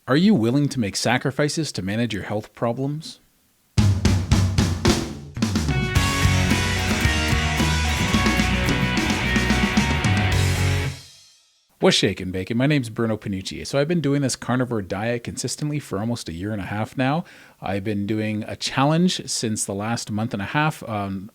Are you willing to make sacrifices to manage your health problems? What's shaking, bacon? My name's Bruno Panucci. So I've been doing this carnivore diet consistently for almost a year and a half now. I've been doing a challenge since the last month and a half,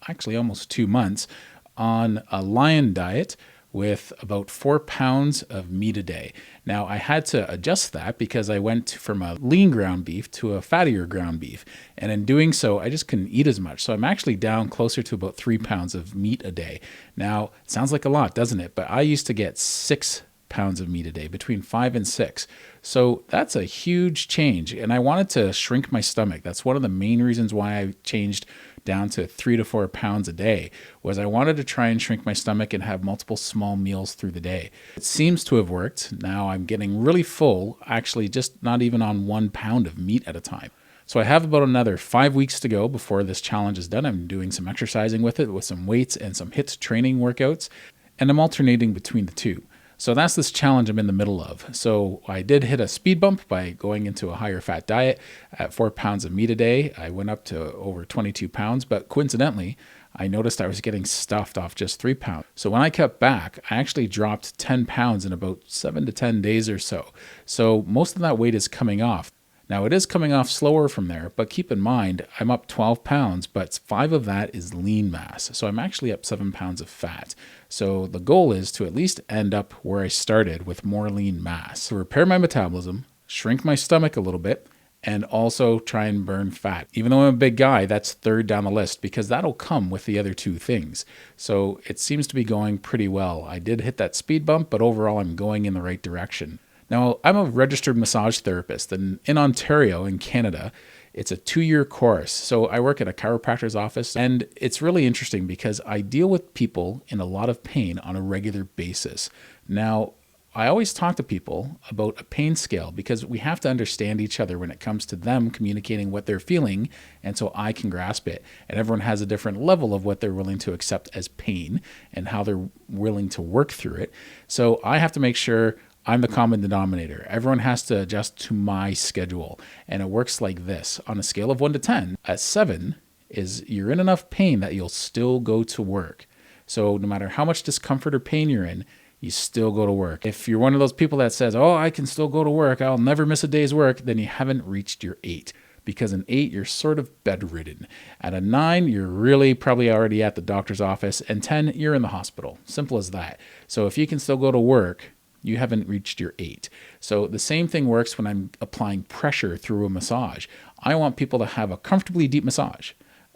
actually almost 2 months, on a lion diet with about 4 pounds of meat a day. Now, I had to adjust that because I went from a lean ground beef to a fattier ground beef. And in doing so, I just couldn't eat as much. So I'm actually down closer to about 3 pounds of meat a day. Now, it sounds like a lot, doesn't it? But I used to get 6 pounds of meat a day, between 5 and 6. So that's a huge change. And I wanted to shrink my stomach. That's one of the main reasons why I changed down to 3 to 4 pounds a day, was I wanted to try and shrink my stomach and have multiple small meals through the day. It seems to have worked. Now I'm getting really full, actually just not even on 1 pound of meat at a time. So I have about another 5 weeks to go before this challenge is done. I'm doing some exercising with it, with some weights and some HIIT training workouts, and I'm alternating between the two. So that's this challenge I'm in the middle of. So I did hit a speed bump by going into a higher fat diet at 4 pounds of meat a day. I went up to over 22 pounds, but coincidentally, I noticed I was getting stuffed off just 3 pounds. So when I cut back, I actually dropped 10 pounds in about 7 to 10 days or so. So most of that weight is coming off. Now, it is coming off slower from there, but keep in mind, I'm up 12 pounds, but 5 of that is lean mass. So I'm actually up 7 pounds of fat. So the goal is to at least end up where I started with more lean mass. To repair my metabolism, shrink my stomach a little bit, and also try and burn fat. Even though I'm a big guy, that's third down the list because that'll come with the other two things. So it seems to be going pretty well. I did hit that speed bump, but overall I'm going in the right direction. Now, I'm a registered massage therapist, and in Ontario, in Canada, it's a 2-year course. So I work at a chiropractor's office, and it's really interesting because I deal with people in a lot of pain on a regular basis. Now, I always talk to people about a pain scale because we have to understand each other when it comes to them communicating what they're feeling, and so I can grasp it. And everyone has a different level of what they're willing to accept as pain and how they're willing to work through it. So I have to make sure I'm the common denominator. Everyone has to adjust to my schedule. And it works like this. On a scale of 1 to 10, at 7 is you're in enough pain that you'll still go to work. So no matter how much discomfort or pain you're in, you still go to work. If you're one of those people that says, oh, I can still go to work, I'll never miss a day's work, then you haven't reached your 8. Because an 8, you're sort of bedridden. At a 9, you're really probably already at the doctor's office. And 10, you're in the hospital. Simple as that. So if you can still go to work, you haven't reached your 8. So the same thing works when I'm applying pressure through a massage. I want people to have a comfortably deep massage.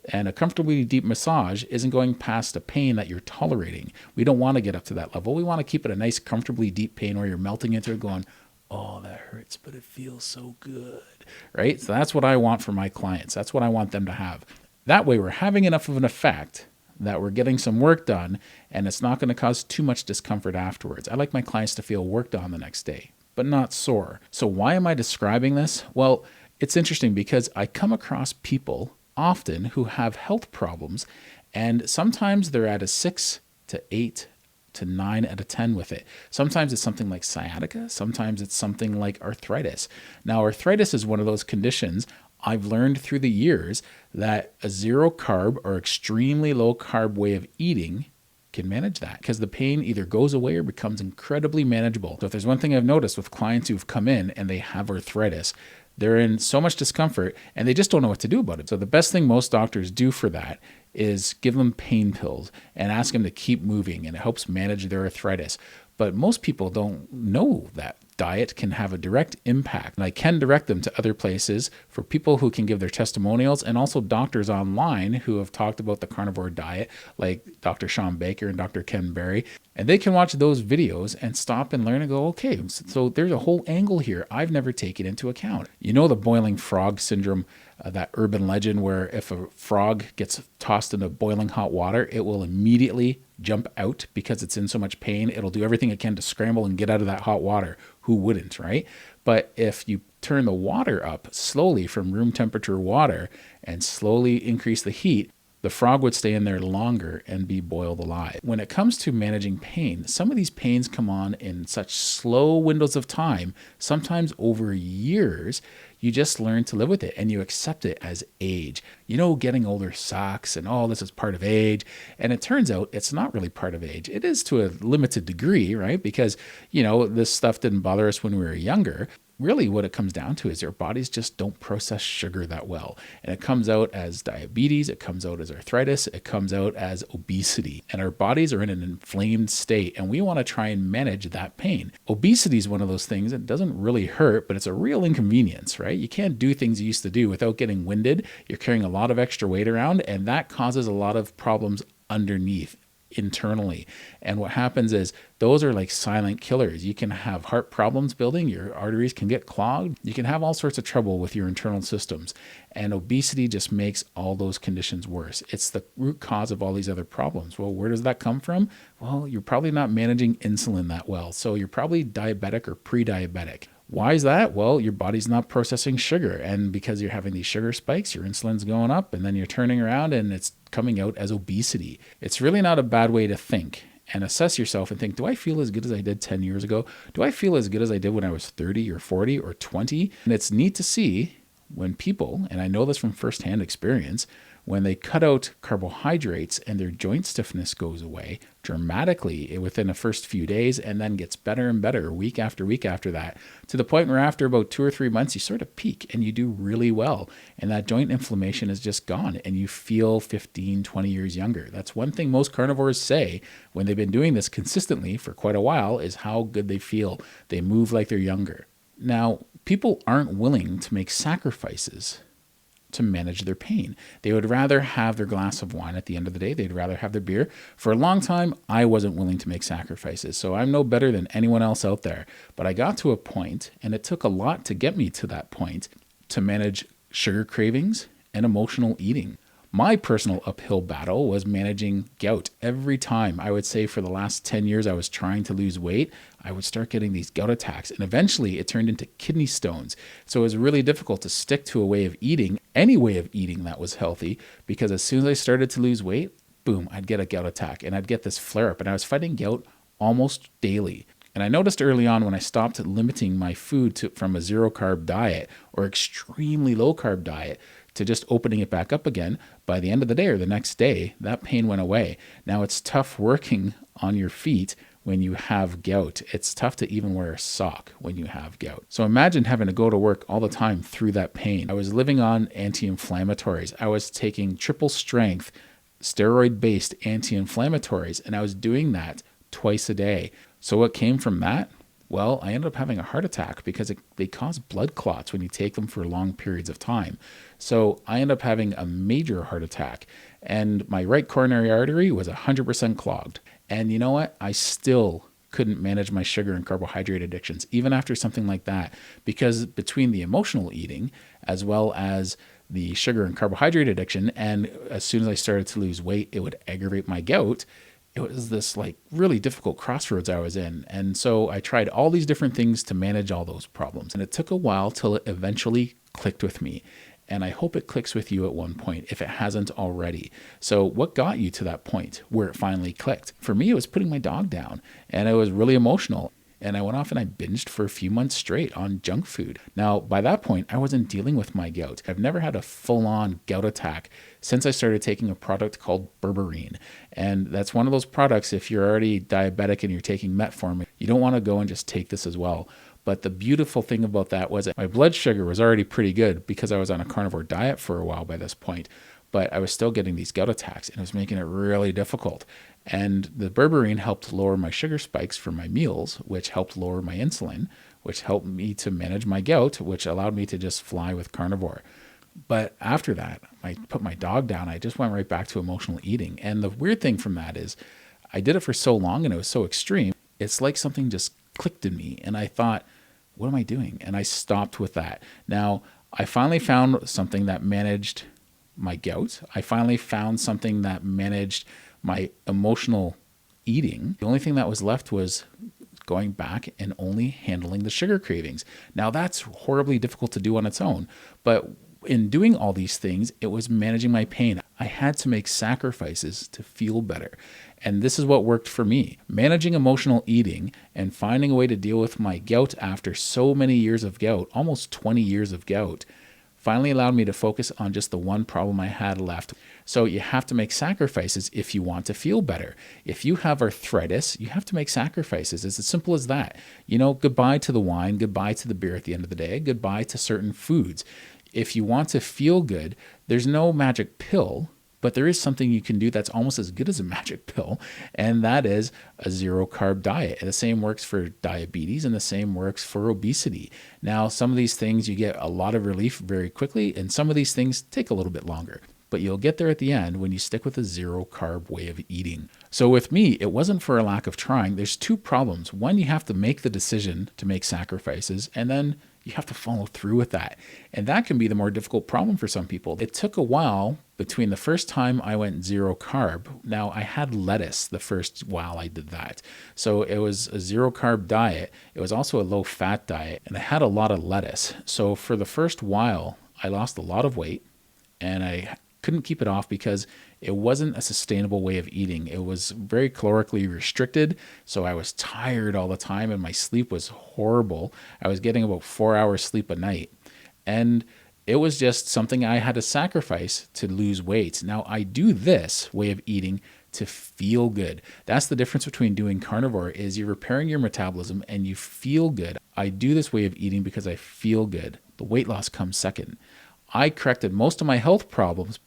And a comfortably deep massage isn't going past a pain that you're tolerating. We don't want to get up to that level. We want to keep it a nice, comfortably deep pain where you're melting into it going, oh, that hurts, but it feels so good, right? So that's what I want for my clients. That's what I want them to have. That way we're having enough of an effect that we're getting some work done, and it's not going to cause too much discomfort afterwards. I like my clients to feel worked on the next day, but not sore. So why am I describing this? Well, it's interesting because I come across people often who have health problems, and sometimes they're at a 6 to 8 to 9 out of 10 with it. Sometimes it's something like sciatica. Sometimes it's something like arthritis. Now, arthritis is one of those conditions I've learned through the years that a zero carb or extremely low carb way of eating can manage that because the pain either goes away or becomes incredibly manageable. So if there's one thing I've noticed with clients who've come in and they have arthritis, they're in so much discomfort and they just don't know what to do about it. So the best thing most doctors do for that is give them pain pills and ask them to keep moving, and it helps manage their arthritis. But most people don't know that diet can have a direct impact. And I can direct them to other places for people who can give their testimonials, and also doctors online who have talked about the carnivore diet, like Dr. Sean Baker and Dr. Ken Berry. And they can watch those videos and stop and learn and go, okay, so there's a whole angle here I've never taken into account. You know the boiling frog syndrome, that urban legend where if a frog gets tossed into boiling hot water, it will immediately jump out because it's in so much pain. It'll do everything it can to scramble and get out of that hot water. Who wouldn't, right? But if you turn the water up slowly from room temperature water and slowly increase the heat, the frog would stay in there longer and be boiled alive. When it comes to managing pain, some of these pains come on in such slow windows of time, sometimes over years. You just learn to live with it and you accept it as age. Getting older sucks and this is part of age. And it turns out it's not really part of age. It is to a limited degree, right? Because, this stuff didn't bother us when we were younger. Really what it comes down to is our bodies just don't process sugar that well. And it comes out as diabetes, it comes out as arthritis, it comes out as obesity. And our bodies are in an inflamed state and we want to try and manage that pain. Obesity is one of those things that doesn't really hurt, but it's a real inconvenience, right? You can't do things you used to do without getting winded. You're carrying a lot of extra weight around and that causes a lot of problems underneath internally. And what happens is those are like silent killers. You can have heart problems building, your arteries can get clogged, you can have all sorts of trouble with your internal systems. And obesity just makes all those conditions worse. It's the root cause of all these other problems. Well, where does that come from? Well, you're probably not managing insulin that well. So you're probably diabetic or pre-diabetic. Why is that? Well, your body's not processing sugar. And because you're having these sugar spikes, your insulin's going up and then you're turning around and it's coming out as obesity. It's really not a bad way to think and assess yourself and think, do I feel as good as I did 10 years ago? Do I feel as good as I did when I was 30 or 40 or 20? And it's neat to see when people, and I know this from firsthand experience, when they cut out carbohydrates and their joint stiffness goes away dramatically within the first few days and then gets better and better week after week after that, to the point where after about 2 or 3 months, you sort of peak and you do really well. And that joint inflammation is just gone and you feel 15, 20 years younger. That's one thing most carnivores say when they've been doing this consistently for quite a while is how good they feel. They move like they're younger. Now, people aren't willing to make sacrifices to manage their pain. They would rather have their glass of wine at the end of the day. They'd rather have their beer. For a long time, I wasn't willing to make sacrifices. So I'm no better than anyone else out there. But I got to a point, and it took a lot to get me to that point, to manage sugar cravings and emotional eating. My personal uphill battle was managing gout. Every time, I would say for the last 10 years I was trying to lose weight, I would start getting these gout attacks. And eventually it turned into kidney stones. So it was really difficult to stick to a way of eating, any way of eating that was healthy, because as soon as I started to lose weight, boom, I'd get a gout attack and I'd get this flare up. And I was fighting gout almost daily. And I noticed early on when I stopped limiting my food from a zero carb diet or extremely low carb diet to just opening it back up again, by the end of the day or the next day, that pain went away. Now it's tough working on your feet when you have gout. It's tough to even wear a sock when you have gout. So imagine having to go to work all the time through that pain. I was living on anti-inflammatories. I was taking triple strength, steroid-based anti-inflammatories, and I was doing that twice a day. So what came from that? Well, I ended up having a heart attack because they cause blood clots when you take them for long periods of time. So I ended up having a major heart attack and my right coronary artery was 100% clogged. And you know what? I still couldn't manage my sugar and carbohydrate addictions, even after something like that, because between the emotional eating as well as the sugar and carbohydrate addiction, and as soon as I started to lose weight, it would aggravate my gout. It was this like really difficult crossroads I was in. And so I tried all these different things to manage all those problems. And it took a while till it eventually clicked with me. And I hope it clicks with you at one point if it hasn't already. So what got you to that point where it finally clicked? For me, it was putting my dog down and it was really emotional. And I went off and I binged for a few months straight on junk food. Now, by that point, I wasn't dealing with my gout. I've never had a full-on gout attack since I started taking a product called berberine. And that's one of those products, if you're already diabetic and you're taking metformin, you don't want to go and just take this as well. But the beautiful thing about that was that my blood sugar was already pretty good because I was on a carnivore diet for a while by this point. But I was still getting these gout attacks and it was making it really difficult. And the berberine helped lower my sugar spikes for my meals, which helped lower my insulin, which helped me to manage my gout, which allowed me to just fly with carnivore. But after that, I put my dog down. I just went right back to emotional eating. And the weird thing from that is I did it for so long and it was so extreme. It's like something just clicked in me. And I thought, what am I doing? And I stopped with that. Now, I finally found something that managed my gout. I finally found something that managed my emotional eating. The only thing that was left was going back and only handling the sugar cravings. Now that's horribly difficult to do on its own, but In doing all these things, it was managing my pain. I had to make sacrifices to feel better. And this is what worked for me. Managing emotional eating and finding a way to deal with my gout after so many years of gout, almost 20 years of gout, finally allowed me to focus on just the one problem I had left. So you have to make sacrifices if you want to feel better. If you have arthritis, you have to make sacrifices. It's as simple as that. Goodbye to the wine, goodbye to the beer at the end of the day, goodbye to certain foods. If you want to feel good, there's no magic pill, but there is something you can do that's almost as good as a magic pill, and that is a zero-carb diet. And the same works for diabetes, and the same works for obesity. Now, some of these things you get a lot of relief very quickly, and some of these things take a little bit longer. But you'll get there at the end when you stick with a zero-carb way of eating. So with me, it wasn't for a lack of trying. There's two problems. One, you have to make the decision to make sacrifices, and then you have to follow through with that. And that can be the more difficult problem for some people. It took a while between the first time I went zero carb. Now, I had lettuce the first while I did that. So it was a zero carb diet. It was also a low fat diet, and I had a lot of lettuce. So for the first while, I lost a lot of weight, and I couldn't keep it off because it wasn't a sustainable way of eating. It was very calorically restricted, so I was tired all the time and my sleep was horrible. I was getting about 4 hours sleep a night, and it was just something I had to sacrifice to lose weight. Now, I do this way of eating to feel good. That's the difference between doing carnivore, is you're repairing your metabolism and you feel good. I do this way of eating because I feel good. The weight loss comes second. I corrected most of my health problems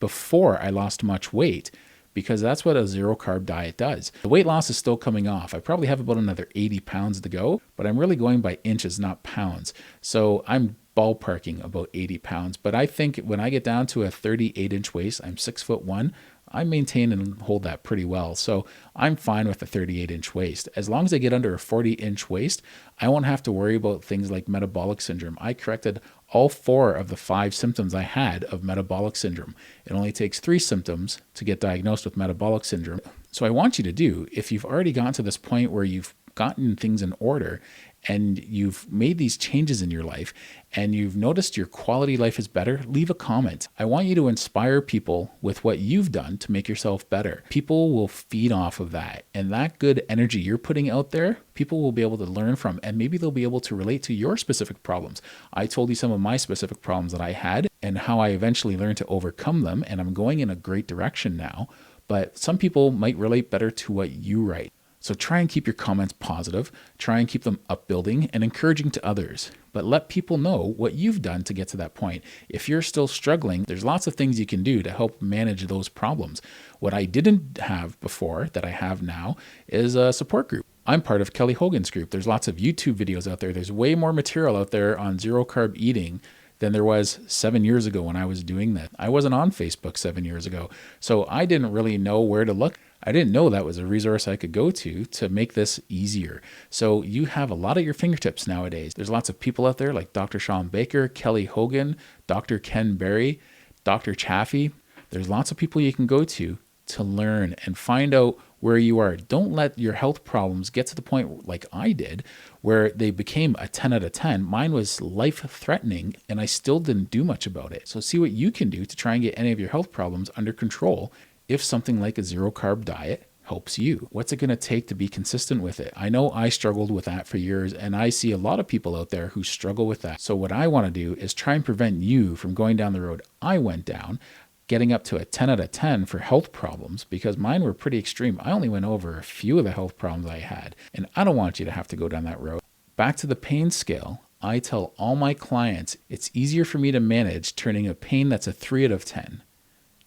before I lost much weight, because that's what a zero carb diet does. The weight loss is still coming off. I probably have about another 80 pounds to go, but I'm really going by inches, not pounds. So I'm ballparking about 80 pounds. But I think when I get down to a 38-inch waist, I'm 6'1", I maintain and hold that pretty well. So I'm fine with a 38-inch waist. As long as I get under a 40-inch waist, I won't have to worry about things like metabolic syndrome. I corrected all 4 of the 5 symptoms I had of metabolic syndrome. It only takes 3 symptoms to get diagnosed with metabolic syndrome. So I want you to do, if you've already gotten to this point where you've gotten things in order and you've made these changes in your life and you've noticed your quality of life is better, leave a comment. I want you to inspire people with what you've done to make yourself better. People will feed off of that, and that good energy you're putting out there, people will be able to learn from, and maybe they'll be able to relate to your specific problems. I told you some of my specific problems that I had and how I eventually learned to overcome them, and I'm going in a great direction now. But some people might relate better to what you write. So try and keep your comments positive, try and keep them upbuilding and encouraging to others, but let people know what you've done to get to that point. If you're still struggling, there's lots of things you can do to help manage those problems. What I didn't have before that I have now is a support group. I'm part of Kelly Hogan's group. There's lots of YouTube videos out there. There's way more material out there on zero carb eating than there was 7 years ago when I was doing that. I wasn't on Facebook 7 years ago, so I didn't really know where to look. I didn't know that was a resource I could go to make this easier. So you have a lot at your fingertips nowadays. There's lots of people out there like Dr. Sean Baker, Kelly Hogan, Dr. Ken Berry, Dr. Chaffee. There's lots of people you can go to learn and find out where you are. Don't let your health problems get to the point like I did, where they became a 10 out of 10. Mine was life-threatening, and I still didn't do much about it. So see what you can do to try and get any of your health problems under control if something like a zero-carb diet helps you. What's it going to take to be consistent with it? I know I struggled with that for years, and I see a lot of people out there who struggle with that. So what I want to do is try and prevent you from going down the road I went down, getting up to a 10 out of 10 for health problems, because mine were pretty extreme. I only went over a few of the health problems I had, and I don't want you to have to go down that road. Back to the pain scale, I tell all my clients it's easier for me to manage turning a pain that's a 3 out of 10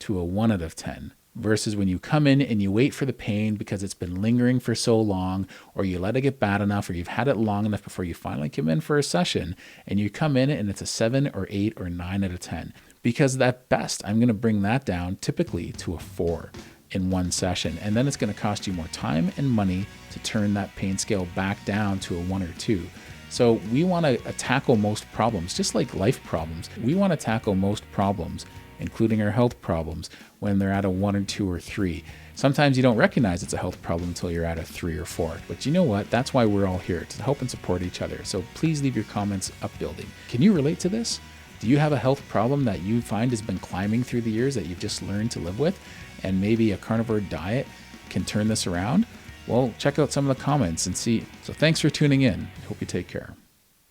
to a 1 out of 10 versus when you come in and you wait for the pain because it's been lingering for so long, or you let it get bad enough, or you've had it long enough before you finally come in for a session, and you come in and it's a 7 or 8 or 9 out of 10. Because at best, I'm going to bring that down typically to a 4 in one session. And then it's going to cost you more time and money to turn that pain scale back down to a 1 or 2. So we want to tackle most problems, just like life problems. We want to tackle most problems, including our health problems, when they're at a 1 or 2 or 3. Sometimes you don't recognize it's a health problem until you're at a 3 or 4. But you know what? That's why we're all here, to help and support each other. So please leave your comments upbuilding. Can you relate to this? Do you have a health problem that you find has been climbing through the years that you've just learned to live with, and maybe a carnivore diet can turn this around? Well, check out some of the comments and see. So thanks for tuning in. I hope you take care.